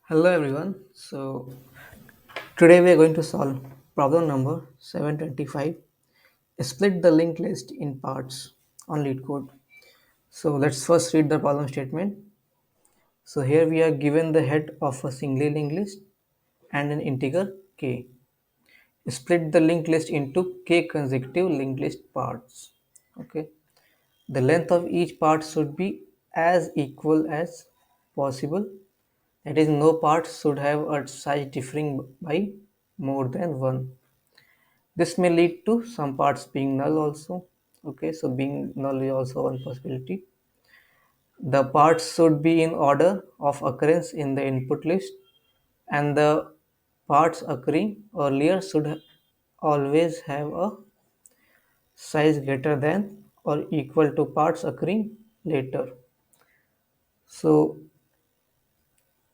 Hello everyone. Today we are going to solve problem number 725. Split the linked list in parts on LeetCode. So let's first read the problem statement. So here we are given the head of a singly linked list and an integer k. Split the linked list into k consecutive linked list parts. Okay. The length of each part should be as equal as possible. That is, no part should have a size differing by more than 1. This may lead to some parts being null also. Okay, so being null is also one possibility. The parts should be in order of occurrence in the input list, and the parts occurring earlier should always have a size greater than or equal to parts occurring later. So,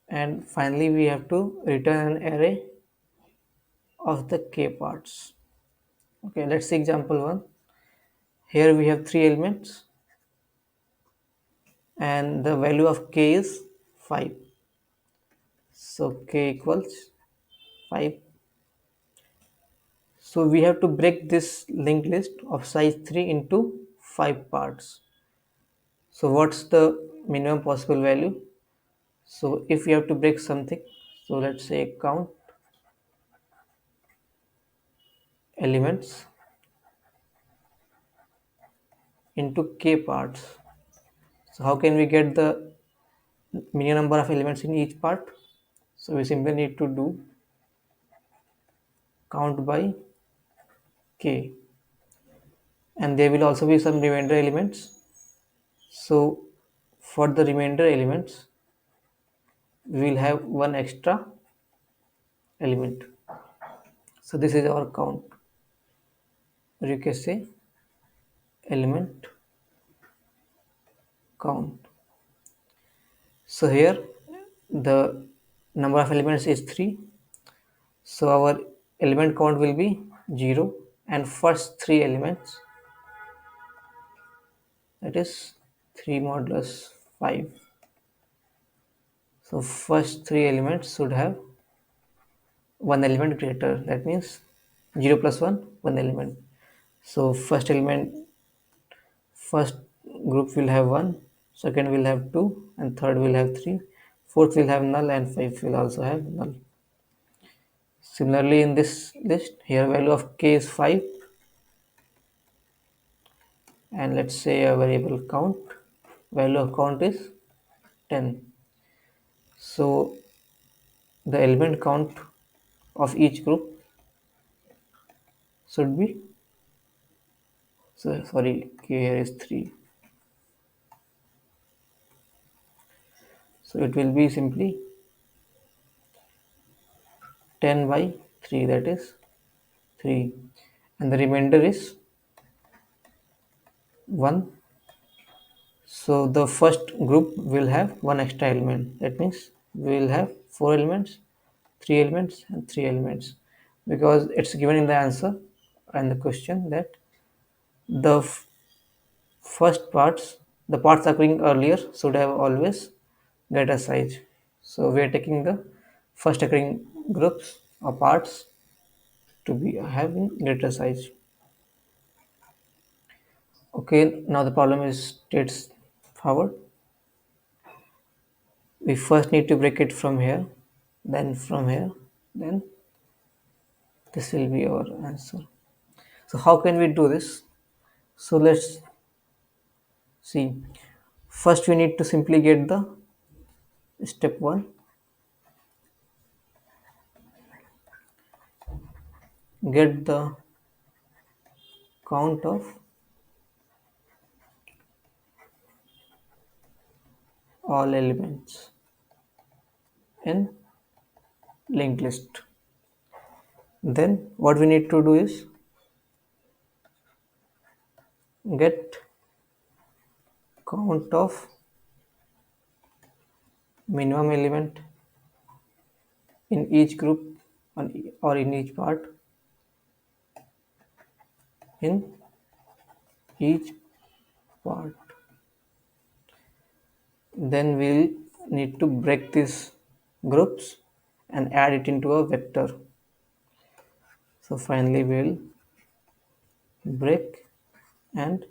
and finally, we have to return an array of the k parts. Okay, let's see example 1. Here we have 3 elements and the value of k is 5. So k equals 5. So we have to break this linked list of size 3 into 5 parts. So what's the minimum possible value? So if we have to break something, so let's say count elements into k parts. So how can we get the minimum number of elements in each part? So we simply need to do count by k, and there will also be some remainder elements. So for the remainder elements we will have one extra element. So this is our count, or you can say element count. So here the number of elements is 3, so our element count will be 0, and first 3 elements, that is 3 modulus 5. So first 3 elements should have one element greater, that means 0 plus 1 element. So first group will have 1, second will have 2, and third will have 3, fourth will have null, and 5 will also have null. Similarly, in this list, here value of k is 5, and let's say a variable count, value of count is 10. So the element count of each group should be, so sorry, k here is 3. So it will be simply 10 by 3, that is 3, and the remainder is 1. So the first group will have one extra element. That means we will have 4 elements, 3 elements, and 3 elements, because it's given in the answer and the question that the first parts, the parts occurring earlier, should have always greater size. So we are taking the first occurring groups or parts to be having greater size. Okay, now the problem is states forward. We first need to break it from here, then from here, then this will be our answer. So how can we do this? So let's see. First we need to simply get the step 1, get the count of all elements in linked list. Then what we need to do is get count of minimum element in each group or in each part in each part. Then we'll need to break this groups and add it into a vector. So finally we'll break and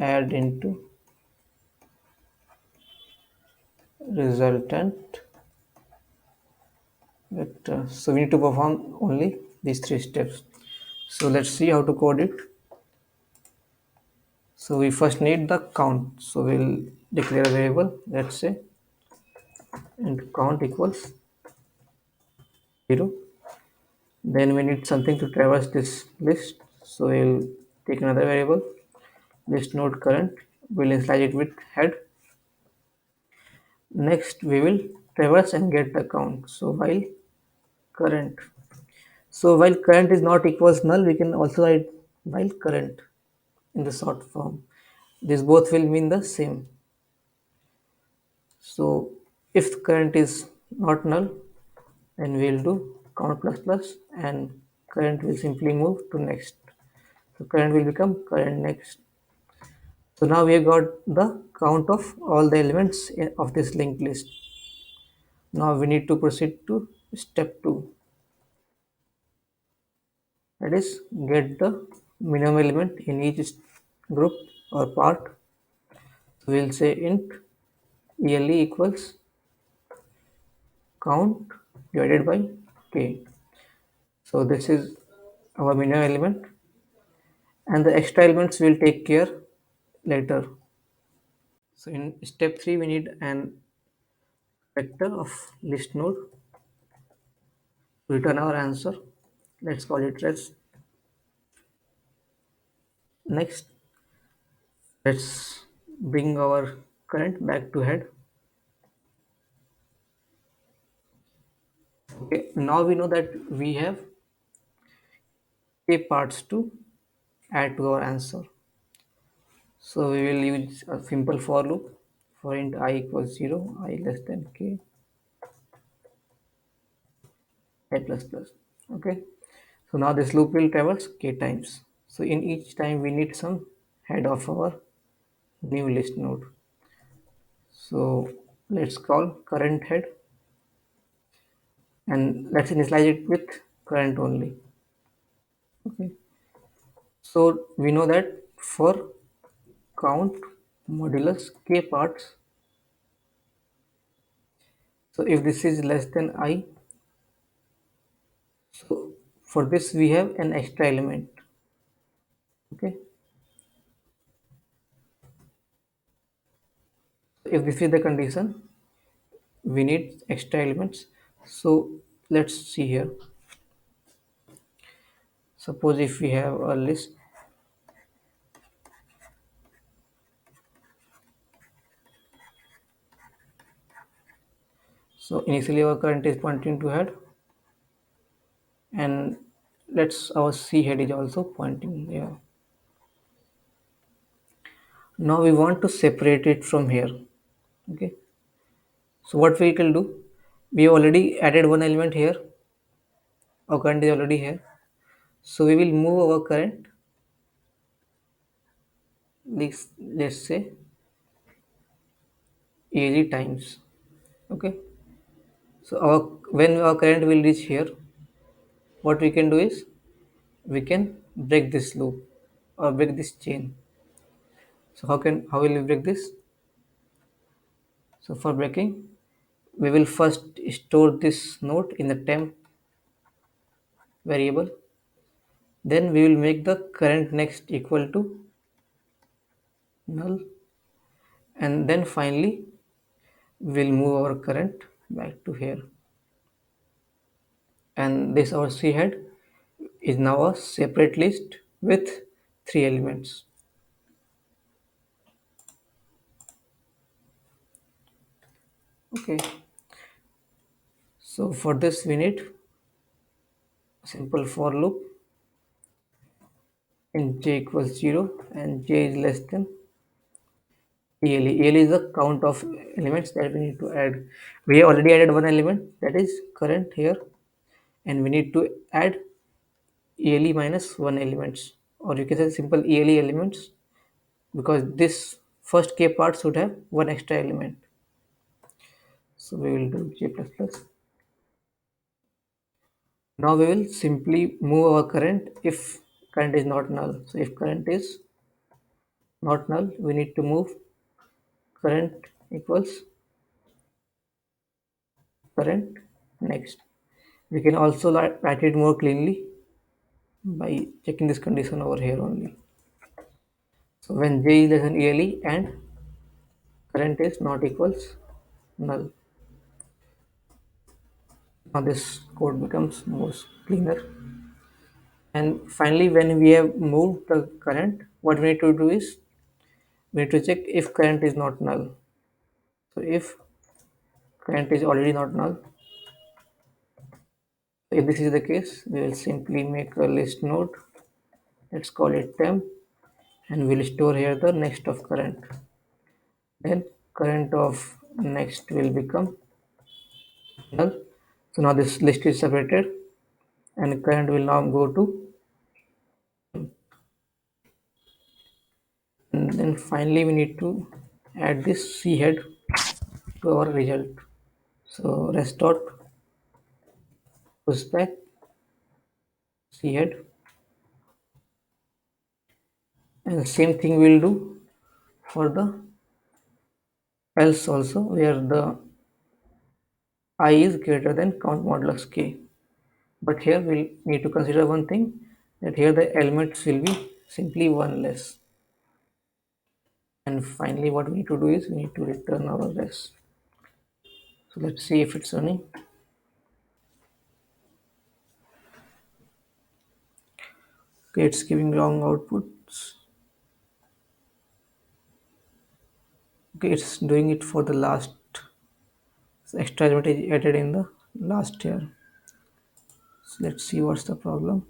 add into resultant vector. So we need to perform only these three steps. So let's see how to code it. So we first need the count. So we'll declare a variable, let's say, and count equals 0. Then we need something to traverse this list. So we'll take another variable, list node current. We'll initialize it with head. Next we will traverse and get the count. So current. While current is not equals null, we can also write while current in the short form. This both will mean the same. So if current is not null, then we'll do count plus plus and current will simply move to next. So current will become current next. So now we have got the count of all the elements of this linked list. Now we need to proceed to step 2. That is get the minimum element in each group or part. So we'll say int ele equals count divided by k. So this is our minimum element and the extra elements will take care later. So in step 3 we need an vector of list node to return our answer. Let's call it res. Next, let's bring our current back to head. Okay, now we know that we have k parts to add to our answer. So we will use a simple for loop for int I equals 0, I less than k, I plus plus. Okay, so now this loop will traverse k times. So in each time we need some head of our new list node. So let's call current head and let's initialize it with current only. Okay, so we know that for count modulus k parts, so if this is less than I, so for this we have an extra element. Okay, if this is the condition, we need extra elements. So let's see here. Suppose if we have a list, so initially our current is pointing to head and let's our C head is also pointing here. Now we want to separate it from here. Okay, so what we can do, we already added one element here, our current is already here, so we will move our current, let's say easy times. Okay, so when our current will reach here, what we can do is we can break this loop or break this chain. So how will we break this? So for breaking, we will first store this node in the temp variable, then we will make the current next equal to null, and then finally we'll move our current back to here, and this our C head is now a separate list with 3 elements. Okay, so for this we need a simple for loop in j equals 0 and j is less than ele. Ele is the count of elements that we need to add. We already added one element, that is current here, and we need to add ele minus one elements, or you can say simple ele elements, because this first k part should have one extra element. So we will do j plus plus. Now we will simply move our current if current is not null. So if current is not null, we need to move current equals current next. We can also write it more cleanly by checking this condition over here only. So when j is less than ELE and current is not equals null. Now this code becomes more cleaner. And finally, when we have moved the current, what we need to do is we need to check if current is not null. So if current is already not null, if this is the case, we will simply make a list node. Let's call it temp, and we'll store here the next of current. Then current of next will become null. So now this list is separated, and current will now go to. And then finally, we need to add this C head to our result. So rest dot pushback C head, and the same thing we'll do for the else also, where the I is greater than count modulus k. But here we'll need to consider one thing, that here the elements will be simply one less. And finally, what we need to do is we need to return our res. So let's see if it's running. Okay, it's giving wrong outputs. Okay, it's doing it for the last extra element is added in the last year. So let's see what's the problem.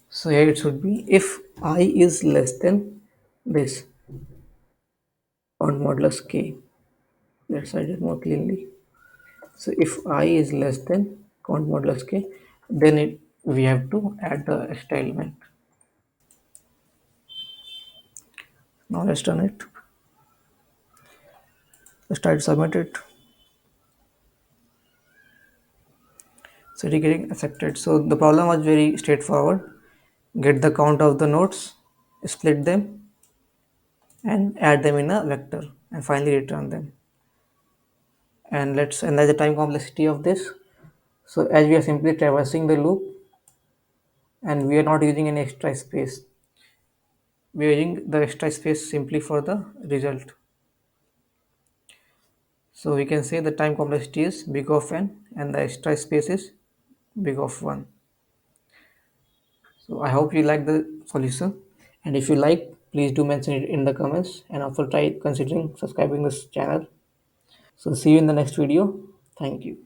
So here it should be if I is less than this on modulus k. Let's write it more cleanly. So if I is less than count modulus k, then we have to add the extra element. Now let's run it. Let's try to submit it. So it is getting accepted. So the problem was very straightforward. Get the count of the nodes, split them, and add them in a vector, and finally return them. And let's analyze the time complexity of this. So as we are simply traversing the loop and we are not using any extra space, we are using the extra space simply for the result. So we can say the time complexity is big of n and the extra space is big of 1. So I hope you like the solution, and if you like, please do mention it in the comments, and also try considering subscribing this channel. So see you in the next video. Thank you.